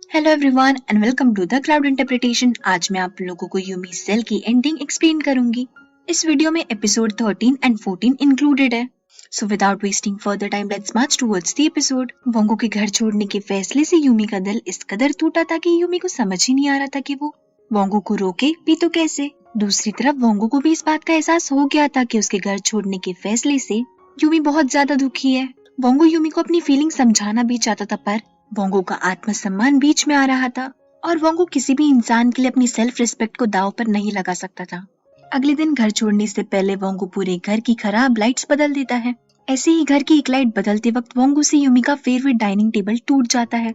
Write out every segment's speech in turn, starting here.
Hello everyone and welcome to the cloud interpretation. आज मैं आप लोगों को यूमी सेल की एंडिंग एक्सप्लेन करूंगी। इस वीडियो में एपिसोड 13 एंड 14 इंक्लूडेड है। So without wasting further time let's march towards the episode. वोंगो के घर छोड़ने के फैसले से यूमी का दिल इस कदर टूटा था कि यूमी को समझ ही नहीं आ रहा था कि वो वोंगो को रोके भी तो कैसे। दूसरी तरफ वोंगो को भी इस बात का एहसास हो गया था कि उसके घर छोड़ने के फैसले से यूमी बहुत ज्यादा दुखी है। वोंगो यूमी को अपनी फीलिंग समझाना भी चाहता था, पर वोंगो का आत्मसम्मान बीच में आ रहा था और वोंगो किसी भी इंसान के लिए अपनी सेल्फ रिस्पेक्ट को दांव पर नहीं लगा सकता था। अगले दिन घर छोड़ने से पहले वोंगो पूरे घर की खराब लाइट्स बदल देता है। ऐसे ही घर की एक लाइट बदलते वक्त वोंगो से यूमी का फेवरेट डाइनिंग टेबल टूट जाता है।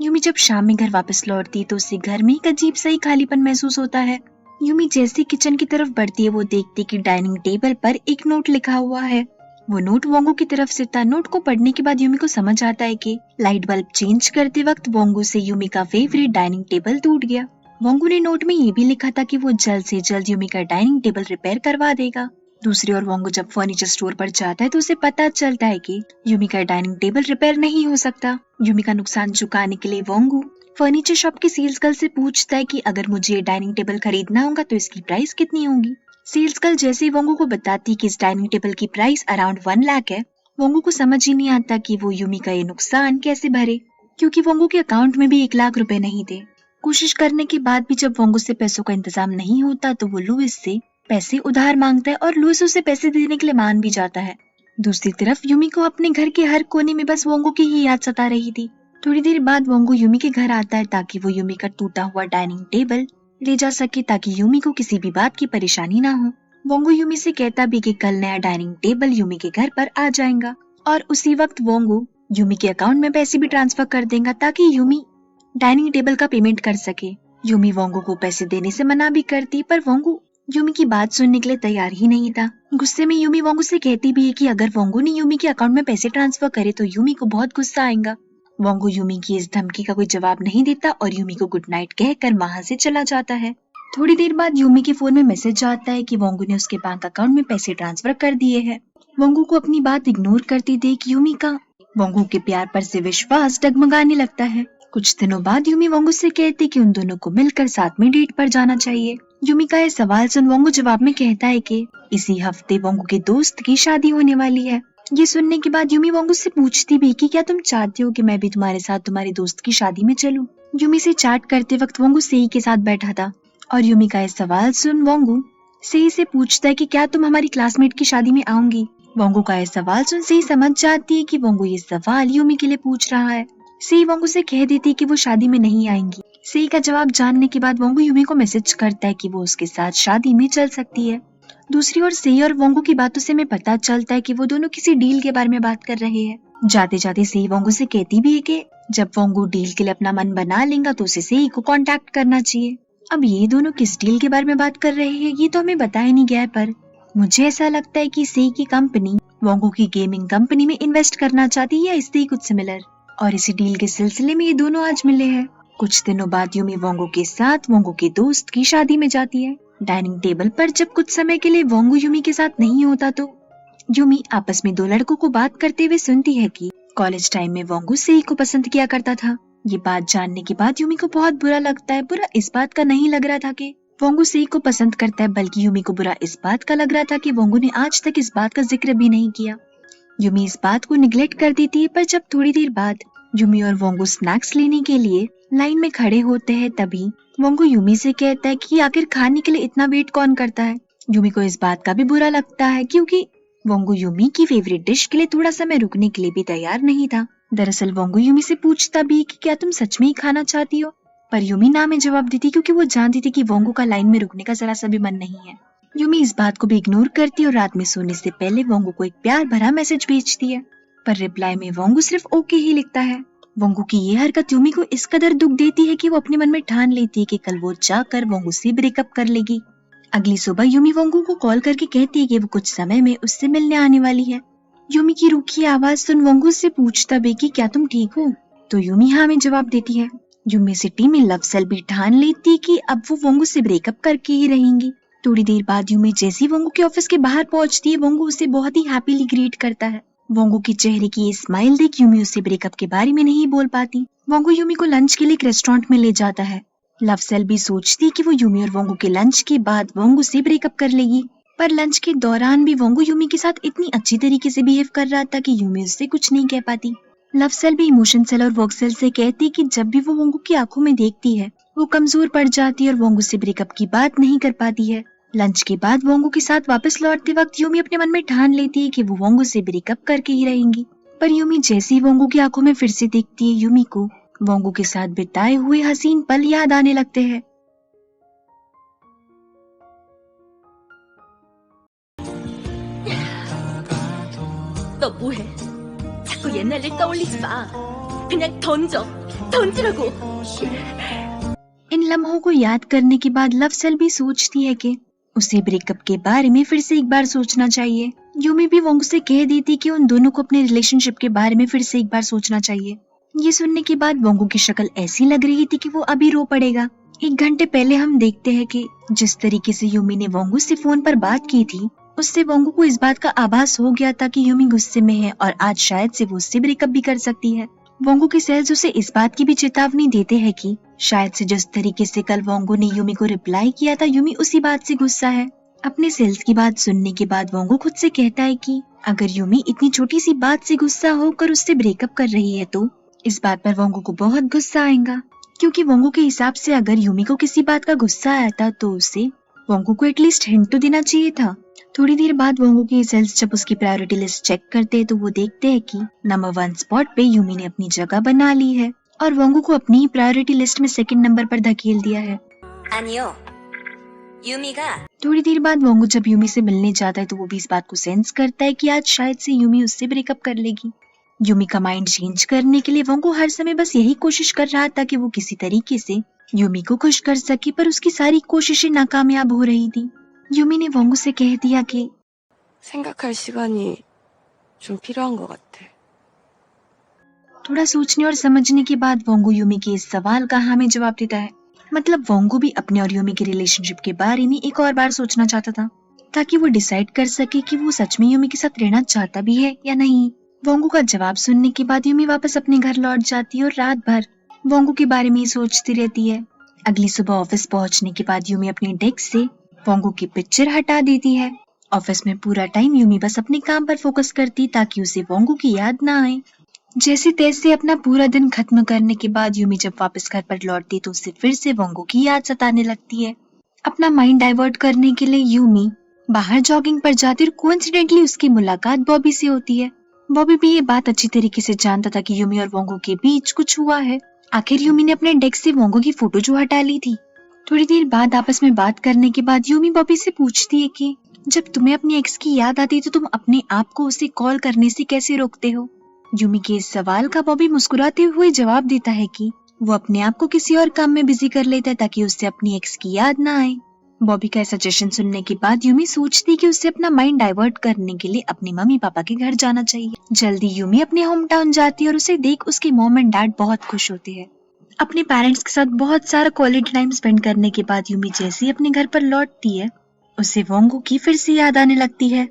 यूमी जब शाम में घर वापस लौटती तो उसे घर में एक अजीब सा ही खालीपन महसूस होता है। यूमी जैसे किचन की तरफ बढ़ती है वो देखती कि डाइनिंग टेबल पर एक नोट लिखा हुआ है। वो नोट वोंगो की तरफ से था। नोट को पढ़ने के बाद यूमी को समझ आता है कि लाइट बल्ब चेंज करते वक्त वोंगो से यूमी का फेवरेट डाइनिंग टेबल टूट गया। वोंगो ने नोट में ये भी लिखा था कि वो जल्द से जल्द यूमी का डाइनिंग टेबल रिपेयर करवा देगा। दूसरी ओर वोंगो जब फर्नीचर स्टोर पर जाता है तो उसे पता चलता है कि यूमी का डाइनिंग टेबल रिपेयर नहीं हो सकता। यूमी का नुकसान चुकाने के लिए वोंगो फर्नीचर शॉप के सेल्स गर्ल से पूछता है कि अगर मुझे ये डाइनिंग टेबल खरीदना होगा तो इसकी प्राइस कितनी होगी। सेल्स गर्ल जैसे ही वोंगो को बताती कि इस डाइनिंग टेबल की प्राइस अराउंड 1 लाख है, वोंगो को समझ ही नहीं आता कि वो यूमी का ये नुकसान कैसे भरे, क्योंकि वोंगो के अकाउंट में भी 1 लाख रुपए नहीं थे। कोशिश करने के बाद भी जब वोंगो से पैसों का इंतजाम नहीं होता तो वो लुइस से पैसे उधार मांगता है और लुइस उसे पैसे देने के लिए मान भी जाता है। दूसरी तरफ यूमी को अपने घर के हर कोने में बस वोंगो की ही याद सता रही थी। थोड़ी देर बाद वोंगो यूमी के घर आता है ताकि वो यूमी का टूटा हुआ डाइनिंग टेबल ले जा सके ताकि यूमी को किसी भी बात की परेशानी ना हो। वोंगो यूमी से कहता भी कि कल नया डाइनिंग टेबल यूमी के घर पर आ जाएगा और उसी वक्त वोंगो यूमी के अकाउंट में पैसे भी ट्रांसफर कर देगा ताकि यूमी डाइनिंग टेबल का पेमेंट कर सके। यूमी वोंगो को पैसे देने से मना भी करती, पर वोंगो यूमी की बात सुनने के लिए तैयार ही नहीं था। गुस्से में यूमी वोंगो से कहती भी है कि अगर वोंगो ने यूमी के अकाउंट में पैसे ट्रांसफर करे तो यूमी को बहुत गुस्सा आएगा। वोंगो यूमी की इस धमकी का कोई जवाब नहीं देता और यूमी को गुड नाइट कहकर वहां से चला जाता है। थोड़ी देर बाद यूमी के फोन में मैसेज आता है कि वोंगो ने उसके बैंक अकाउंट में पैसे ट्रांसफर कर दिए हैं। वोंगो को अपनी बात इग्नोर करती देख यूमी का वोंगो के प्यार पर से विश्वास डगमगाने लगता है। कुछ दिनों बाद यूमी वोंगो से कहती कि उन दोनों को मिलकर साथ में डेट पर जाना चाहिए। यूमी का यह सवाल सुन वोंगो जवाब में कहता है कि इसी हफ्ते वोंगो के दोस्त की शादी होने वाली है। ये सुनने के बाद यूमी वोंगो से पूछती भी कि क्या तुम चाहती हो कि मैं भी तुम्हारे साथ तुम्हारे दोस्त की शादी में चलूं। यूमी से चैट करते वक्त वोंगो सेई के साथ बैठा था और यूमी का यह सवाल सुन वोंगो सेई से पूछता है कि क्या तुम हमारी क्लासमेट की शादी में आओगी। वोंगो का यह सवाल सुन सेई समझ जाती है कि वोंगो ये सवाल यूमी के लिए पूछ रहा है। सेई वोंगो से कह देती है कि वो शादी में नहीं आएंगी। सेई का जवाब जानने के बाद वोंगो यूमी को मैसेज करता है कि वो उसके साथ शादी में चल सकती है। दूसरी ओर सेई और वोंगो की बातों से हमें पता चलता है कि वो दोनों किसी डील के बारे में बात कर रहे हैं। जाते जाते सेई वोंगो से कहती भी है कि जब वोंगो डील के लिए अपना मन बना लेगा तो उसे सेई को कांटेक्ट करना चाहिए। अब ये दोनों किस डील के बारे में बात कर रहे हैं ये तो हमें बताया नहीं गया है, पर मुझे ऐसा लगता है कि सेई की कंपनी वोंगो की गेमिंग कंपनी में इन्वेस्ट करना चाहती है या इससे ही कुछ सिमिलर, और इसी डील के सिलसिले में ये दोनों आज मिले हैं। कुछ दिनों बाद यूमी वोंगो के साथ वोंगो के दोस्त की शादी में जाती है। डाइनिंग टेबल पर जब कुछ समय के लिए वोंगो यूमी के साथ नहीं होता तो यूमी आपस में दो लड़कों को बात करते हुए सुनती है कि कॉलेज टाइम में वोंगो सेई को पसंद किया करता था। ये बात जानने के बाद यूमी को बहुत बुरा लगता है। बुरा इस बात का नहीं लग रहा था कि वोंगो सेई को पसंद करता है, बल्कि यूमी को बुरा इस बात का लग रहा था कि वोंगो ने आज तक इस बात का जिक्र भी नहीं किया। यूमी इस बात को निग्लेक्ट कर देती है, पर जब थोड़ी देर बाद यूमी और वोंगो स्नैक्स लेने के लिए लाइन में खड़े होते हैं तभी वोंगो यूमी से कहता है कि आखिर खाने के लिए इतना वेट कौन करता है। यूमी को इस बात का भी बुरा लगता है क्योंकि वोंगो यूमी की फेवरेट डिश के लिए थोड़ा समय रुकने के लिए भी तैयार नहीं था। दरअसल वोंगो यूमी से पूछता भी कि क्या तुम सच में ही खाना चाहती हो, पर यूमी ना में जवाब देती क्योंकि वो जानती थी कि वोंगो का लाइन में रुकने का जरा सा भी मन नहीं है। यूमी इस बात को भी इग्नोर करती और रात में सोने से पहले वोंगो को एक प्यार भरा मैसेज भेजती है, पर रिप्लाई में वोंगो सिर्फ ओके ही लिखता है। वोंगो की ये हरकत यूमी को इस कदर दुख देती है कि वो अपने मन में ठान लेती है कि कल वो जाकर वोंगो से ब्रेकअप कर लेगी। अगली सुबह यूमी वोंगो को कॉल करके कहती है कि वो कुछ समय में उससे मिलने आने वाली है। यूमी की रूखी आवाज सुन वोंगो से पूछता भी कि क्या तुम ठीक हो, तो यूमी हाँ में जवाब देती है। यूमी सिटी में लव सेल भी ठान लेती कि अब वो वोंगो से ब्रेकअप करके ही रहेंगी। थोड़ी देर बाद यूमी जैसी वोंगू के ऑफिस के बाहर पहुंचती है, वोंगू उसे बहुत ही हैप्पीली ग्रीट करता है। वोंगू के चेहरे की ये स्माइल देख यूमी उससे ब्रेकअप के बारे में नहीं बोल पाती। वोंगू यूमी को लंच के लिए एक रेस्टोरेंट में ले जाता है। लव सेल भी सोचती कि वो यूमी और वोंगू के लंच के बाद वोंगू से ब्रेकअप कर लेगी, पर लंच के दौरान भी वोंगू यूमी के साथ इतनी अच्छी तरीके से बिहेव कर रहा था कि यूमी उससे कुछ नहीं कह पाती। लव सेल भी इमोशन सेल और वर्क सेल से कहती कि जब भी वो वोंगू की आंखों में देखती है वो कमजोर पड़ जाती है और वोंगू से ब्रेकअप की बात नहीं कर पाती है। लंच के बाद वोंगू के साथ वापस लौटते वक्त यूमी अपने मन में ठान लेती है कि वो वोंगू से ब्रेकअप करके ही रहेंगी, पर यूमी जैसे ही वोंगू की आंखों में फिर से देखती है, यूमी को वोंगू के साथ बिताए हुए हसीन पल याद आने लगते हैं। 너 뭐해? 자꾸 옛날 일 떠올리지 마. 그냥 던지라고. इन लम्हों को याद करने के बाद लव सेल भी सोचती है कि उसे ब्रेकअप के बारे में फिर से एक बार सोचना चाहिए। यूमी भी वोंगू से कह देती कि उन दोनों को अपने रिलेशनशिप के बारे में फिर से एक बार सोचना चाहिए। ये सुनने के बाद वोंगू की शक्ल ऐसी लग रही थी कि वो अभी रो पड़ेगा। 1 घंटे पहले हम देखते हैं कि जिस तरीके से यूमी ने वोंगू से फोन पर बात की थी, उससे वोंगू को इस बात का आभास हो गया था कि यूमी गुस्से में है और आज शायद से वो उससे ब्रेकअप भी कर सकती है। वोंगू के सेल्स उसे इस बात की भी चेतावनी देते हैं कि शायद से जिस तरीके से कल वोंगू ने यूमी को रिप्लाई किया था, यूमी उसी बात से गुस्सा है। अपने सेल्स की बात सुनने के बाद वोंगू खुद से कहता है कि अगर यूमी इतनी छोटी सी बात से गुस्सा होकर उससे ब्रेकअप कर रही है तो इस बात पर वोंगू को बहुत गुस्सा आएगा, क्योंकि वोंगू के हिसाब से अगर यूमी को किसी बात का गुस्सा आया था तो उसे वोंगू को एटलीस्ट हिंट तो देना चाहिए था। थोड़ी देर बाद वोंगू के सेल्स जब उसकी प्रायोरिटी लिस्ट चेक करते हैं तो वो देखते हैं कि नंबर 1 स्पॉट पे यूमी ने अपनी जगह बना ली है और वोंगू को अपनी प्रायोरिटी लिस्ट में 2nd नंबर पर धकेल दिया है। 아니요. 유미가 थोड़ी देर बाद वोंगू जब यूमी से मिलने जाता है तो वो भी इस बात को सेंस करता है कि आज शायद से यूमी उससे ब्रेकअप कर लेगी। यूमी का माइंड चेंज करने के लिए वोंगू हर समय बस यही कोशिश कर रहा था कि वो किसी तरीके से यूमी को खुश कर सके, पर उसकी सारी कोशिशें नाकामयाब हो रही थी। यूमी ने वोंगू से कह दिया कि 생각할 시간이 좀 필요한 것 같아. थोड़ा सोचने और समझने के बाद वोंगू यूमी के इस सवाल का हाँ में जवाब देता है। मतलब वोंगू भी अपने और यूमी के रिलेशनशिप के बारे में एक और बार सोचना चाहता था ताकि वो डिसाइड कर सके कि वो सच में यूमी के साथ रहना चाहता भी है या नहीं। वोंगू का जवाब सुनने के बाद यूमी वापस अपने घर लौट जाती है और रात भर वोंगू के बारे में ही सोचती रहती है। अगली सुबह ऑफिस पहुंचने के बाद यूमी अपनी डेस्क से वोंगू की पिक्चर हटा देती है। ऑफिस में पूरा टाइम यूमी बस अपने काम पर फोकस करती ताकि उसे वोंगू की याद ना आए। जैसे तैसे अपना पूरा दिन खत्म करने के बाद यूमी जब वापस घर पर लौटती तो उसे फिर से वोंगू की याद सताने लगती है। अपना माइंड डाइवर्ट करने के लिए यूमी बाहर जॉगिंग पर जाती और कोइंसिडेंटली उसकी मुलाकात बॉबी से होती है। बॉबी भी ये बात अच्छी तरीके से जानता था कि यूमी और वोंगू के बीच कुछ हुआ है। आखिर यूमी ने अपने डेस्क से वोंगू की फोटो जो हटा ली थी। थोड़ी देर बाद आपस में बात करने के बाद यूमी बॉबी से पूछती है कि जब तुम्हें अपनी एक्स की याद आती है तो तुम अपने आप को उसे कॉल करने से कैसे रोकते हो। यूमी के इस सवाल का बॉबी मुस्कुराते हुए जवाब देता है कि वो अपने आप को किसी और काम में बिजी कर लेता है ताकि उससे अपनी एक्स की याद ना आए। बॉबी का सजेशन सुनने के बाद यूमी सोचती कि उसे अपना माइंड डाइवर्ट करने के लिए अपने मम्मी पापा के घर जाना चाहिए। जल्दी यूमी अपने होम टाउन जाती है और उसे देख उसके मॉम एंड डैड बहुत खुश होते हैं। अपने पेरेंट्स के साथ बहुत सारा क्वालिटी टाइम स्पेंड करने के बाद यूमी जैसे ही अपने घर पर लौटती है उसे वोंगू की फिर से याद आने लगती है।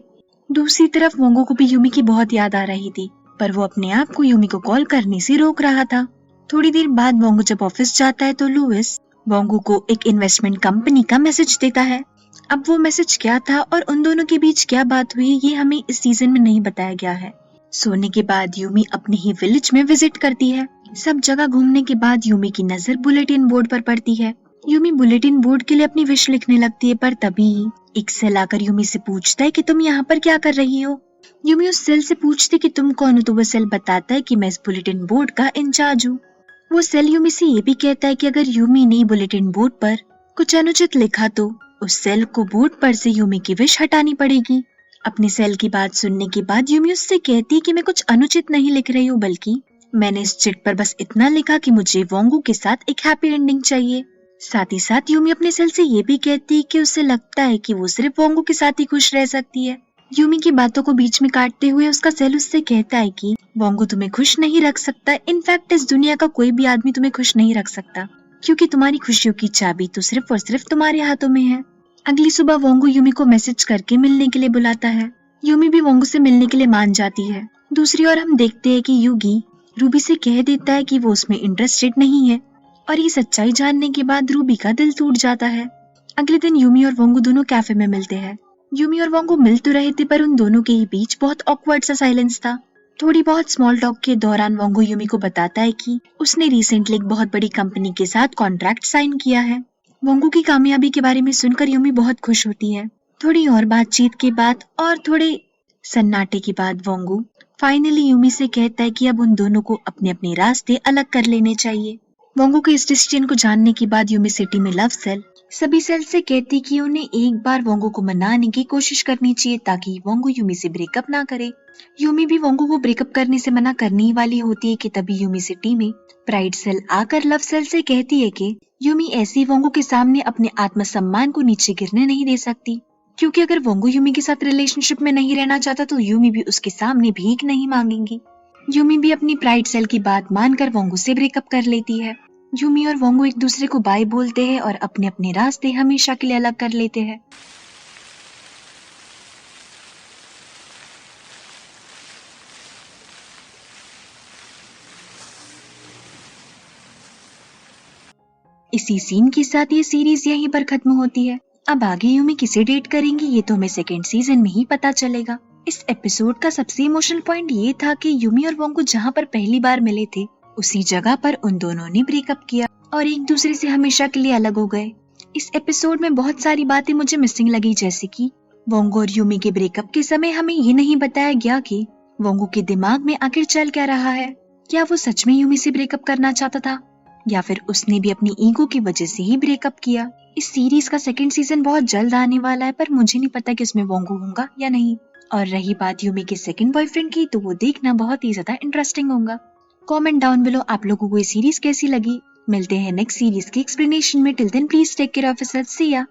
दूसरी तरफ वोंगू को भी यूमी की बहुत याद आ रही थी, पर वो अपने आप को यूमी को कॉल करने से रोक रहा था। थोड़ी देर बाद वोंगू जब ऑफिस जाता है तो लुइस वोंगू को एक इन्वेस्टमेंट कंपनी का मैसेज देता है। अब वो मैसेज क्या था और उन दोनों के बीच क्या बात हुई ये हमें इस सीजन में नहीं बताया गया है। सोने के बाद यूमी अपने ही विलेज में विजिट करती है। सब जगह घूमने के बाद यूमी की नजर बुलेटिन बोर्ड पर पड़ती है। यूमी बुलेटिन बोर्ड के लिए अपनी विश लिखने लगती है, पर तभी एक सेल आकर यूमी से पूछता है कि तुम यहाँ पर क्या कर रही हो। यूमी उस सेल से पूछती कि तुम कौन हो, तो वो सेल बताता है कि मैं इस बुलेटिन बोर्ड का इंचार्ज हूँ। वो सेल यूमी से ये भी कहता है कि अगर यूमी ने बुलेटिन बोर्ड पर कुछ अनुचित लिखा तो उस सेल को बोर्ड पर से यूमी की विश हटानी पड़ेगी। अपने सेल की बात सुनने के बाद यूमी उससे कहती है कि मैं कुछ अनुचित नहीं लिख रही हूँ, बल्कि मैंने इस चिट पर बस इतना लिखा कि मुझे वोंगू के साथ एक हैप्पी एंडिंग चाहिए। साथ ही साथ यूमी अपने सेल से ये भी कहती है कि उसे लगता है कि वो सिर्फ वोंगू के साथ ही खुश रह सकती है। यूमी की बातों को बीच में काटते हुए उसका सेल उससे कहता है कि वोंगू तुम्हें खुश नहीं रख सकता। इनफैक्ट इस दुनिया का कोई भी आदमी तुम्हें खुश नहीं रख सकता, क्योंकि तुम्हारी खुशियों की चाबी तो सिर्फ और सिर्फ तुम्हारे हाथों में है। अगली सुबह वोंगू यूमी को मैसेज करके मिलने के लिए बुलाता है। यूमी भी वोंगू से मिलने के लिए मान जाती है। दूसरी ओर हम देखते हैं कि यूगी रूबी से कह देता है कि वो उसमें इंटरेस्टेड नहीं है और ये सच्चाई जानने के बाद रूबी का दिल टूट जाता है। अगले दिन यूमी और वोंगू दोनों कैफे में मिलते हैं। यूमी और वोंगू मिल तो रहे थे पर उन दोनों के ही बीच बहुत ऑकवर्ड सा साइलेंस था। थोड़ी बहुत स्मॉल टॉक के दौरान वोंगू यूमी को बताता है कि उसने रिसेंटली एक बहुत बड़ी कंपनी के साथ कॉन्ट्रैक्ट साइन किया है। वोंगू की कामयाबी के बारे में सुनकर यूमी बहुत खुश होती है। थोड़ी और बातचीत के बाद और थोड़े सन्नाटे के बाद वोंगू फाइनली यूमी से कहता है कि अब उन दोनों को अपने अपने रास्ते अलग कर लेने चाहिए। वोंगू के इस डिसीजन को जानने के बाद यूमी सिटी में लव सेल सभी सेल से कहती कि उन्हें एक बार वोंगू को मनाने की कोशिश करनी चाहिए ताकि वोंगू यूमी से ब्रेकअप ना करे। यूमी भी वोंगू को ब्रेकअप करने से मना करने ही वाली होती है कि तभी यूमी सिटी में प्राइड सेल आकर लव सेल से कहती है कि यूमी ऐसी वोंगू के सामने अपने आत्मसम्मान को नीचे गिरने नहीं दे सकती, क्योंकि अगर वोंगू यूमी के साथ रिलेशनशिप में नहीं रहना चाहता तो यूमी भी उसके सामने भीख नहीं मांगेंगी। यूमी भी अपनी प्राइड सेल की बात मानकर वोंगू से ब्रेकअप कर लेती है। यूमी और वोंगू एक दूसरे को बाय बोलते हैं और अपने अपने रास्ते हमेशा के लिए अलग कर लेते हैं। इसी सीन के साथ ये सीरीज यहीं पर खत्म होती है। अब आगे यूमी किसे डेट करेंगी ये तो हमें सेकेंड सीजन में ही पता चलेगा। इस एपिसोड का सबसे इमोशनल पॉइंट ये था कि यूमी और वोंगू जहाँ पर पहली बार मिले थे उसी जगह पर उन दोनों ने ब्रेकअप किया और एक दूसरे से हमेशा के लिए अलग हो गए। इस एपिसोड में बहुत सारी बातें मुझे मिसिंग लगी, जैसे कि वोंगू और यूमी के ब्रेकअप के समय हमें ये नहीं बताया गया कि वोंगू के दिमाग में आखिर चल क्या रहा है। क्या वो सच में यूमी से ब्रेकअप करना चाहता था या फिर उसने भी अपनी ईगो की वजह से ही ब्रेकअप किया। इस सीरीज का सेकंड सीजन बहुत जल्द आने वाला है पर मुझे नहीं पता कि उसमें वोंगू होगा या नहीं। और रही बात यूमी के सेकंड बॉयफ्रेंड की तो वो देखना बहुत ही ज्यादा इंटरेस्टिंग होगा। कमेंट डाउन बिलो आप लोगों को ये सीरीज कैसी लगी। मिलते हैं नेक्स्ट सीरीज के एक्सप्लेनेशन में। Till then please take care of yourself. See या।